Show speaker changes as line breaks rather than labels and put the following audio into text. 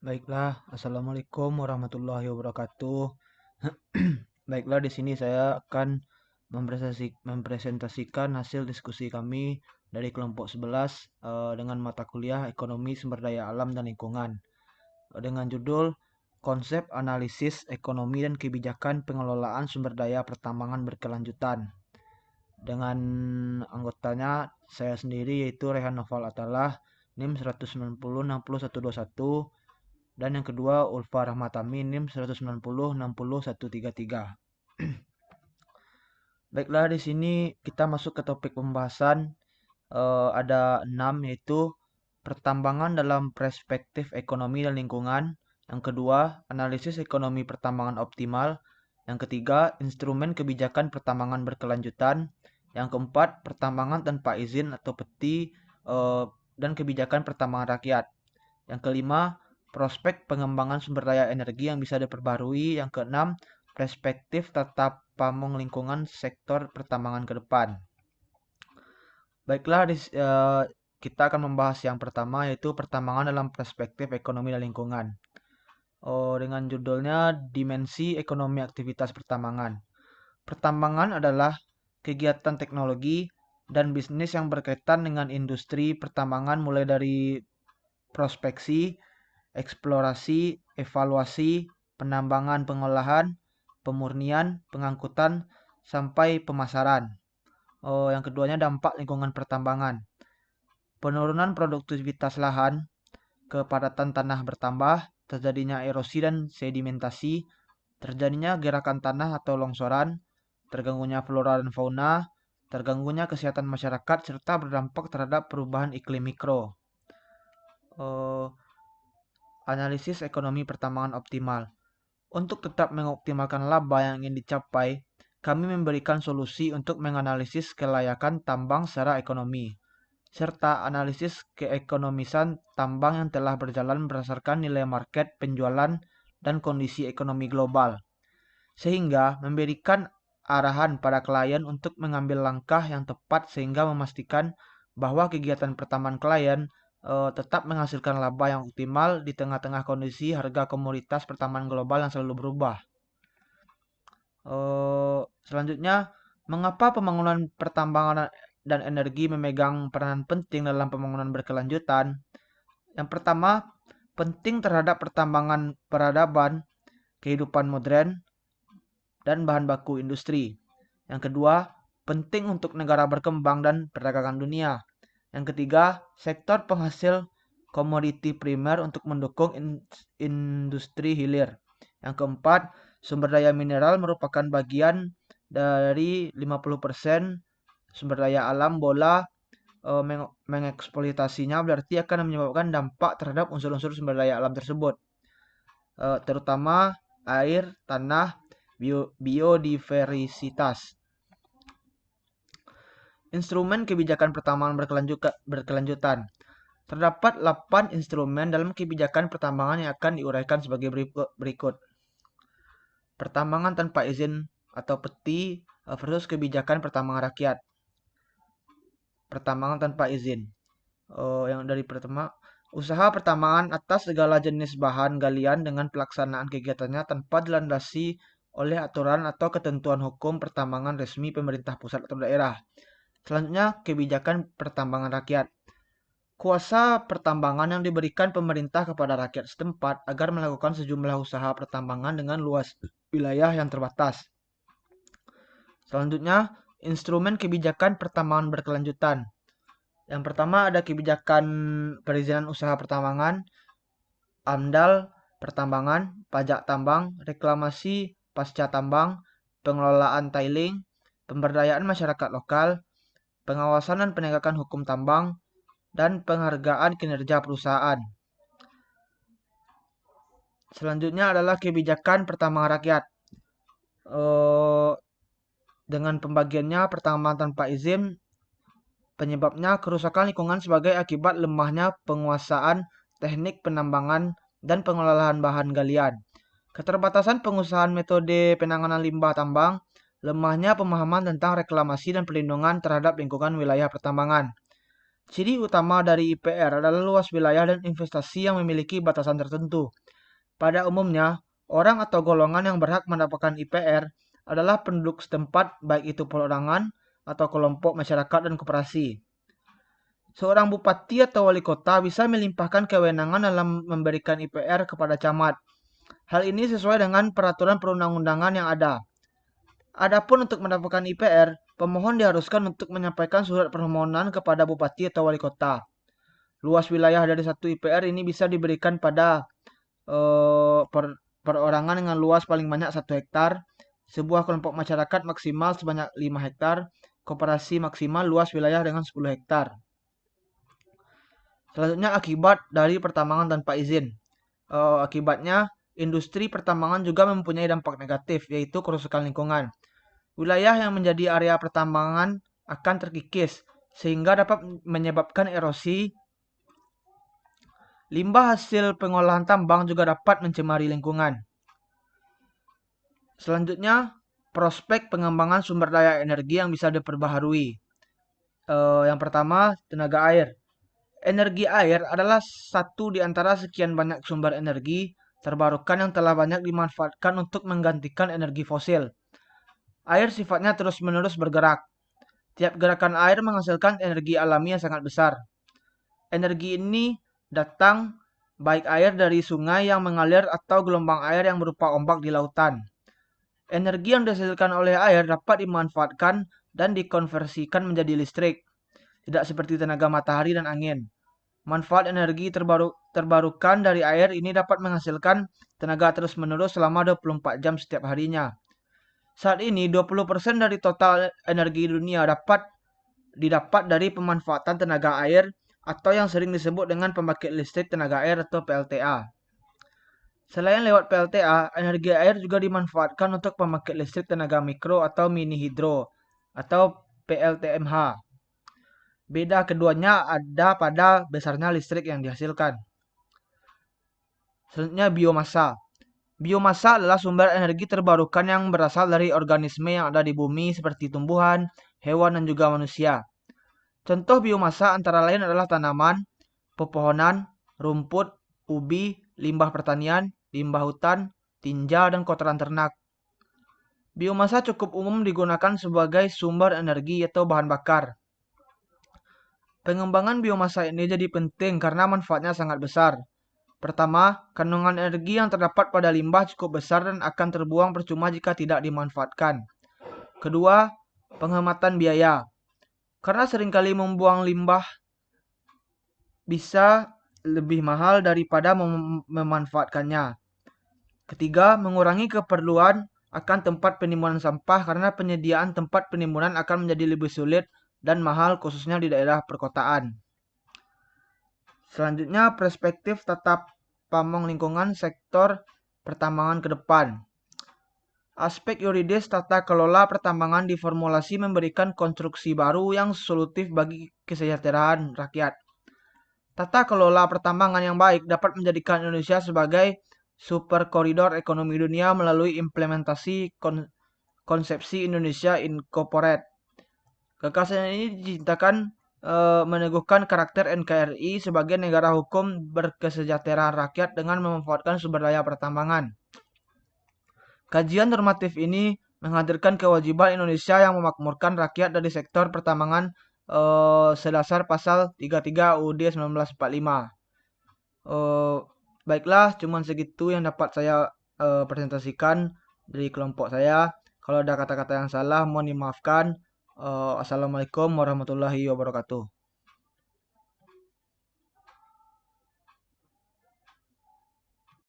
Baiklah, Assalamualaikum warahmatullahi wabarakatuh. Baiklah, di sini saya akan mempresentasikan hasil diskusi kami dari kelompok 11 dengan mata kuliah Ekonomi Sumber Daya Alam dan Lingkungan dengan judul Konsep Analisis Ekonomi dan Kebijakan Pengelolaan Sumber Daya Pertambangan Berkelanjutan. Dengan anggotanya saya sendiri yaitu Rehan Noval Atalah, NIM 190606121, dan yang kedua Ulfa Rahmatami NIM 190606133. Baiklah, di sini kita masuk ke topik pembahasan. Ada 6, yaitu pertambangan dalam perspektif ekonomi dan lingkungan. Yang kedua, analisis ekonomi pertambangan optimal. Yang ketiga, instrumen kebijakan pertambangan berkelanjutan. Yang keempat, pertambangan tanpa izin atau peti dan kebijakan pertambangan rakyat. Yang kelima, prospek pengembangan sumber daya energi yang bisa diperbarui. Yang keenam, perspektif tata pamong lingkungan sektor pertambangan ke depan. Baiklah, kita akan membahas yang pertama, yaitu pertambangan dalam perspektif ekonomi dan lingkungan. Dengan judulnya Dimensi Ekonomi Aktivitas Pertambangan. Pertambangan adalah kegiatan teknologi dan bisnis yang berkaitan dengan industri pertambangan, mulai dari prospeksi, eksplorasi, evaluasi, penambangan, pengolahan, pemurnian, pengangkutan, sampai pemasaran. Yang keduanya dampak lingkungan pertambangan. Penurunan produktivitas lahan, kepadatan tanah bertambah, terjadinya erosi dan sedimentasi, terjadinya gerakan tanah atau longsoran, terganggunya flora dan fauna, terganggunya kesehatan masyarakat, serta berdampak terhadap perubahan iklim mikro. Analisis ekonomi pertambangan optimal. Untuk tetap mengoptimalkan laba yang ingin dicapai, kami memberikan solusi untuk menganalisis kelayakan tambang secara ekonomi, serta analisis keekonomisan tambang yang telah berjalan berdasarkan nilai market, penjualan, dan kondisi ekonomi global, sehingga memberikan arahan pada klien untuk mengambil langkah yang tepat sehingga memastikan bahwa kegiatan pertambangan klien tetap menghasilkan laba yang optimal di tengah-tengah kondisi harga komoditas pertambangan global yang selalu berubah. Selanjutnya, mengapa pembangunan pertambangan dan energi memegang peranan penting dalam pembangunan berkelanjutan? Yang pertama, penting terhadap pertambangan peradaban, kehidupan modern, dan bahan baku industri. Yang kedua, penting untuk negara berkembang dan perdagangan dunia. Yang ketiga, sektor penghasil komoditi primer untuk mendukung industri hilir. Yang keempat, sumber daya mineral merupakan bagian dari 50% sumber daya alam. Mengeksploitasinya berarti akan menyebabkan dampak terhadap unsur-unsur sumber daya alam tersebut, terutama air, tanah, biodiversitas. Instrumen kebijakan pertambangan berkelanjutan. Terdapat 8 instrumen dalam kebijakan pertambangan yang akan diuraikan sebagai berikut. Pertambangan tanpa izin atau peti versus kebijakan pertambangan rakyat. Pertambangan tanpa izin. Yang dari pertama, usaha pertambangan atas segala jenis bahan galian dengan pelaksanaan kegiatannya tanpa dilandasi oleh aturan atau ketentuan hukum pertambangan resmi pemerintah pusat atau daerah. Selanjutnya, kebijakan pertambangan rakyat. Kuasa pertambangan yang diberikan pemerintah kepada rakyat setempat agar melakukan sejumlah usaha pertambangan dengan luas wilayah yang terbatas. Selanjutnya, instrumen kebijakan pertambangan berkelanjutan. Yang pertama ada kebijakan perizinan usaha pertambangan, AMDAL pertambangan, pajak tambang, reklamasi pasca tambang, pengelolaan tiling, pemberdayaan masyarakat lokal, pengawasan dan penegakan hukum tambang, dan penghargaan kinerja perusahaan. Selanjutnya adalah kebijakan pertambangan rakyat. Dengan pembagiannya, pertambangan tanpa izin, penyebabnya kerusakan lingkungan sebagai akibat lemahnya penguasaan teknik penambangan dan pengelolaan bahan galian, keterbatasan pengusahaan metode penanganan limbah tambang, lemahnya pemahaman tentang reklamasi dan perlindungan terhadap lingkungan wilayah pertambangan. Ciri utama dari IPR adalah luas wilayah dan investasi yang memiliki batasan tertentu. Pada umumnya, orang atau golongan yang berhak mendapatkan IPR adalah penduduk setempat, baik itu perorangan atau kelompok masyarakat dan koperasi. Seorang bupati atau wali kota bisa melimpahkan kewenangan dalam memberikan IPR kepada camat. Hal ini sesuai dengan peraturan perundang-undangan yang ada. Adapun untuk mendapatkan IPR, pemohon diharuskan untuk menyampaikan surat permohonan kepada bupati atau wali kota. Luas wilayah dari satu IPR ini bisa diberikan pada perorangan dengan luas paling banyak 1 hektar, sebuah kelompok masyarakat maksimal sebanyak 5 hektar, koperasi maksimal luas wilayah dengan 10 hektar. Selanjutnya akibat dari pertambangan tanpa izin. Akibatnya, industri pertambangan juga mempunyai dampak negatif, yaitu kerusakan lingkungan. Wilayah yang menjadi area pertambangan akan terkikis, sehingga dapat menyebabkan erosi. Limbah hasil pengolahan tambang juga dapat mencemari lingkungan. Selanjutnya, prospek pengembangan sumber daya energi yang bisa diperbaharui. Yang pertama, tenaga air. Energi air adalah satu di antara sekian banyak sumber energi terbarukan yang telah banyak dimanfaatkan untuk menggantikan energi fosil. Air sifatnya terus-menerus bergerak. Tiap gerakan air menghasilkan energi alami yang sangat besar. Energi ini datang baik air dari sungai yang mengalir atau gelombang air yang berupa ombak di lautan. Energi yang dihasilkan oleh air dapat dimanfaatkan dan dikonversikan menjadi listrik, tidak seperti tenaga matahari dan angin. Manfaat energi terbarukan dari air ini dapat menghasilkan tenaga terus-menerus selama 24 jam setiap harinya. Saat ini 20% dari total energi dunia didapat dari pemanfaatan tenaga air atau yang sering disebut dengan pembangkit listrik tenaga air atau PLTA. Selain lewat PLTA, energi air juga dimanfaatkan untuk pembangkit listrik tenaga mikro atau mini hidro atau PLTMH. Beda keduanya ada pada besarnya listrik yang dihasilkan. Selanjutnya biomasa. Biomasa adalah sumber energi terbarukan yang berasal dari organisme yang ada di bumi seperti tumbuhan, hewan, dan juga manusia. Contoh biomasa antara lain adalah tanaman, pepohonan, rumput, ubi, limbah pertanian, limbah hutan, tinja, dan kotoran ternak. Biomasa cukup umum digunakan sebagai sumber energi atau bahan bakar. Pengembangan biomasa ini jadi penting karena manfaatnya sangat besar. Pertama, kandungan energi yang terdapat pada limbah cukup besar dan akan terbuang percuma jika tidak dimanfaatkan. Kedua, penghematan biaya. Karena seringkali membuang limbah bisa lebih mahal daripada memanfaatkannya. Ketiga, mengurangi keperluan akan tempat penimbunan sampah karena penyediaan tempat penimbunan akan menjadi lebih sulit dan mahal khususnya di daerah perkotaan. Selanjutnya, perspektif tata pamong lingkungan sektor pertambangan ke depan. Aspek yuridis tata kelola pertambangan diformulasi memberikan konstruksi baru yang solutif bagi kesejahteraan rakyat. Tata kelola pertambangan yang baik dapat menjadikan Indonesia sebagai super koridor ekonomi dunia melalui implementasi konsepsi Indonesia Incorporate. Gagasan ini dicintakan meneguhkan karakter NKRI sebagai negara hukum berkesejahteraan rakyat dengan memanfaatkan sumber daya pertambangan. Kajian normatif ini menghadirkan kewajiban Indonesia yang memakmurkan rakyat dari sektor pertambangan sedasar pasal 33 UUD 1945. Baiklah, cuman segitu yang dapat saya presentasikan dari kelompok saya. Kalau ada kata-kata yang salah, mohon dimaafkan. Assalamualaikum warahmatullahi wabarakatuh.